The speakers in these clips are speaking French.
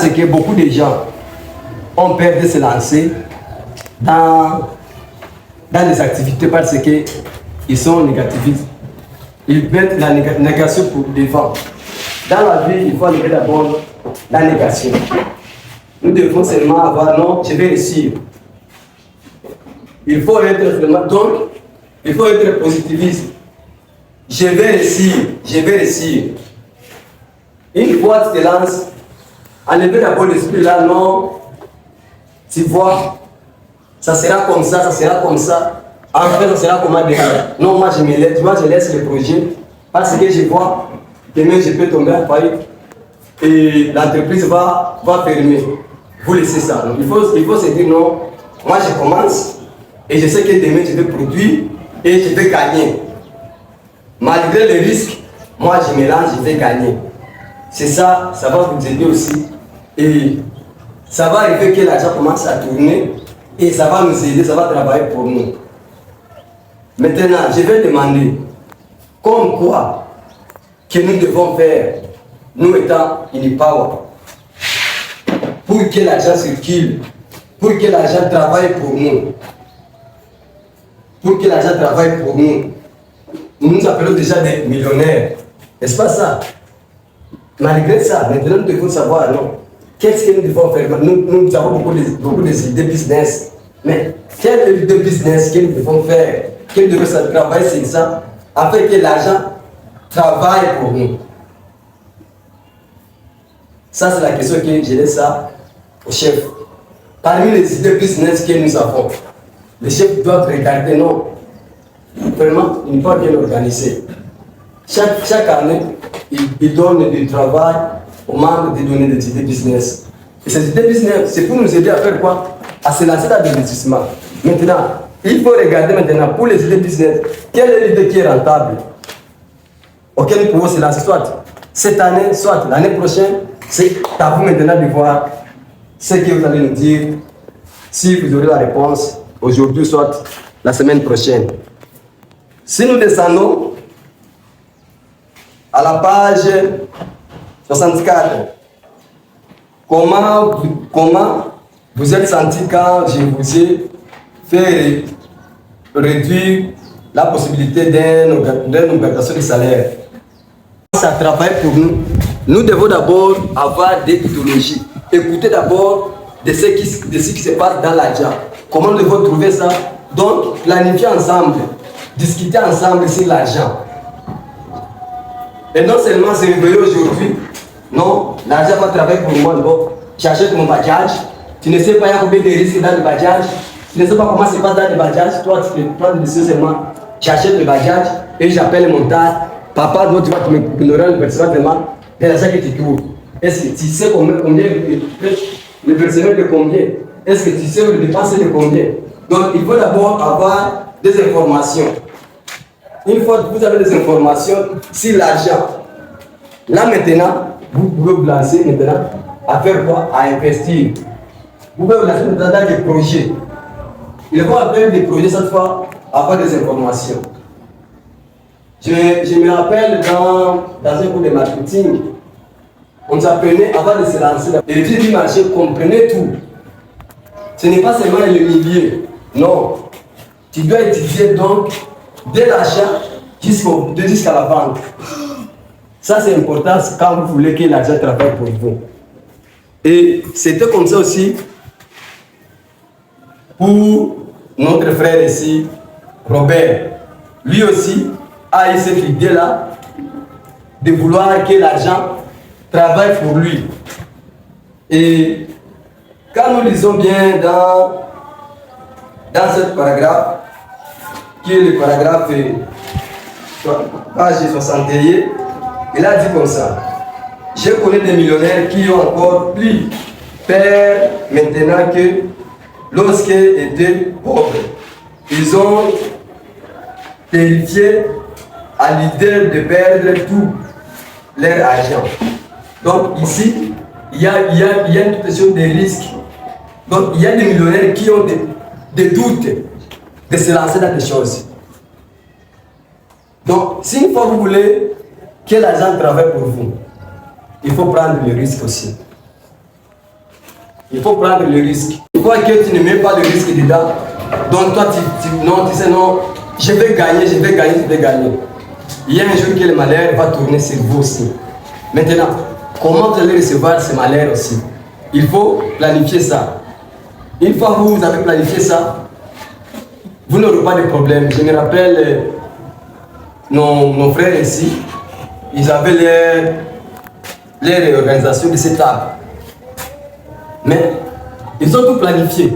C'est que beaucoup de gens ont peur de se lancer dans des activités parce qu'ils sont négativistes. Ils mettent la négation pour devant. Dans la vie, il faut enlever d'abord la négation. Nous devons seulement avoir non, je vais réussir. Il faut être vraiment, donc, il faut être positiviste. Je vais réussir, je vais réussir. Une fois que tu te lances, enlever d'abord l'esprit là, non, tu vois, ça sera comme ça, ça sera comme ça. En fait, ça sera comment demain. Non, moi je laisse le projet parce que je vois demain je peux tomber en faillite et l'entreprise va fermer. Vous laissez ça. Donc, il faut se dire non, moi je commence et je sais que demain je vais produire et je vais gagner. Malgré les risques, moi je me lance, je vais gagner. C'est ça, ça va vous aider aussi. Et ça va arriver que l'argent commence à tourner et ça va nous aider, ça va travailler pour nous. Maintenant, je vais demander comme quoi que nous devons faire, nous étant Unipower, pour que l'argent circule, pour que l'argent travaille pour nous. Pour que l'argent travaille pour nous. Nous nous appelons déjà des millionnaires. N'est-ce pas ça? Malgré ça, maintenant nous devons savoir, non, qu'est-ce que nous devons faire? Nous avons beaucoup d'idées business. Mais quelle idée business que nous devons faire? Quel devons travailler, c'est ça, afin que l'argent travaille pour nous. Ça, c'est la question que je laisse ça au chef. Parmi les idées business que nous avons, les chefs doivent regarder, non, vraiment, il n'est pas bien organisé. Chaque année, il donne du travail aux membres de donner des idées business. Et ces idées business, c'est pour nous aider à faire quoi? À se lancer dans l'investissement. Maintenant, il faut regarder maintenant pour les idées business, quelle est l'idée qui est rentable, auquel nous pouvons se lancer, soit cette année, soit l'année prochaine. C'est à vous maintenant de voir ce que vous allez nous dire, si vous aurez la réponse aujourd'hui, soit la semaine prochaine. Si nous descendons à la page 64, comment vous êtes senti quand je vous ai fait réduire la possibilité d'une augmentation de salaire? Ça travaille pour nous. Nous devons d'abord avoir des idéologies. Écouter d'abord de ce qui se passe dans l'argent. Comment nous devons trouver ça? Donc, planifier ensemble, discuter ensemble sur l'argent. Et non seulement se réveiller aujourd'hui, non, l'argent va travailler pour moi. Donc, j'achète mon bajaj, tu ne sais pas il y a combien de risques dans le bajaj, tu ne sais pas comment ça se passe dans le bajaj, toi tu prends des décisions seulement, j'achète le bajaj et j'appelle mon tas, papa, toi tu vas te m'ignorer le personnellement, et l'argent que tu trouves. Est-ce que tu sais combien le personnel de combien? Est-ce que tu sais le dépenser de combien? Donc il faut d'abord avoir des informations. Une fois que vous avez des informations sur l'argent, là maintenant, vous pouvez vous lancer maintenant à faire quoi? À investir. Vous pouvez vous lancer maintenant dans des projets. Il faut avoir des projets cette fois, avoir des informations. Je me rappelle dans un cours de marketing, on nous apprenait avant de se lancer. Les études du marché comprenaient tout. Ce n'est pas seulement le milieu. Non. Tu dois étudier donc dès l'achat jusqu'à la vente. Ça c'est important quand vous voulez que l'argent travaille pour vous. Et c'était comme ça aussi pour notre frère ici, Robert. Lui aussi a eu cette idée-là de vouloir que l'argent travaille pour lui. Et quand nous lisons bien dans ce paragraphe, qui est le paragraphe page 61, il a dit comme ça: je connais des millionnaires qui ont encore plus peur maintenant que lorsqu'ils étaient pauvres. Ils ont terrifié à l'idée de perdre tout leur argent. Donc ici, il y a une question de risques. Donc il y a des millionnaires qui ont des doutes de se lancer dans des choses. Donc si une fois vous voulez que l'argent travaille pour vous, il faut prendre le risque aussi. Il faut prendre le risque. Une fois que tu ne mets pas de risque dedans, donc toi, tu sais, non, je vais gagner. Il y a un jour que le malheur va tourner sur vous aussi. Maintenant, comment vous allez recevoir ce malheur aussi? Il faut planifier ça. Une fois que vous avez planifié ça, vous n'aurez pas de problème. Je me rappelle nos frères ici, ils avaient leur réorganisation de cette table. Mais ils ont tout planifié.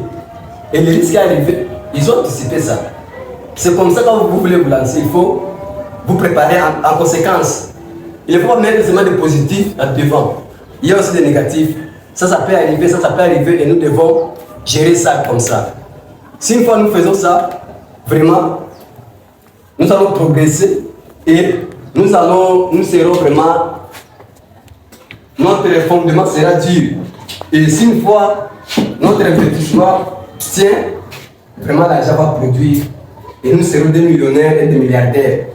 Et le risque est arrivé, ils ont anticipé ça. C'est comme ça que quand vous voulez vous lancer, il faut vous préparer en conséquence. Il ne faut pas mettre seulement des positifs devant. Il y a aussi des négatifs. Ça peut arriver, ça peut arriver et nous devons gérer ça comme ça. Si une fois nous faisons ça, vraiment, nous allons progresser et nous serons vraiment, notre fondement sera dur. Et si une fois notre investissement tient, vraiment l'argent va produire et nous serons des millionnaires et des milliardaires.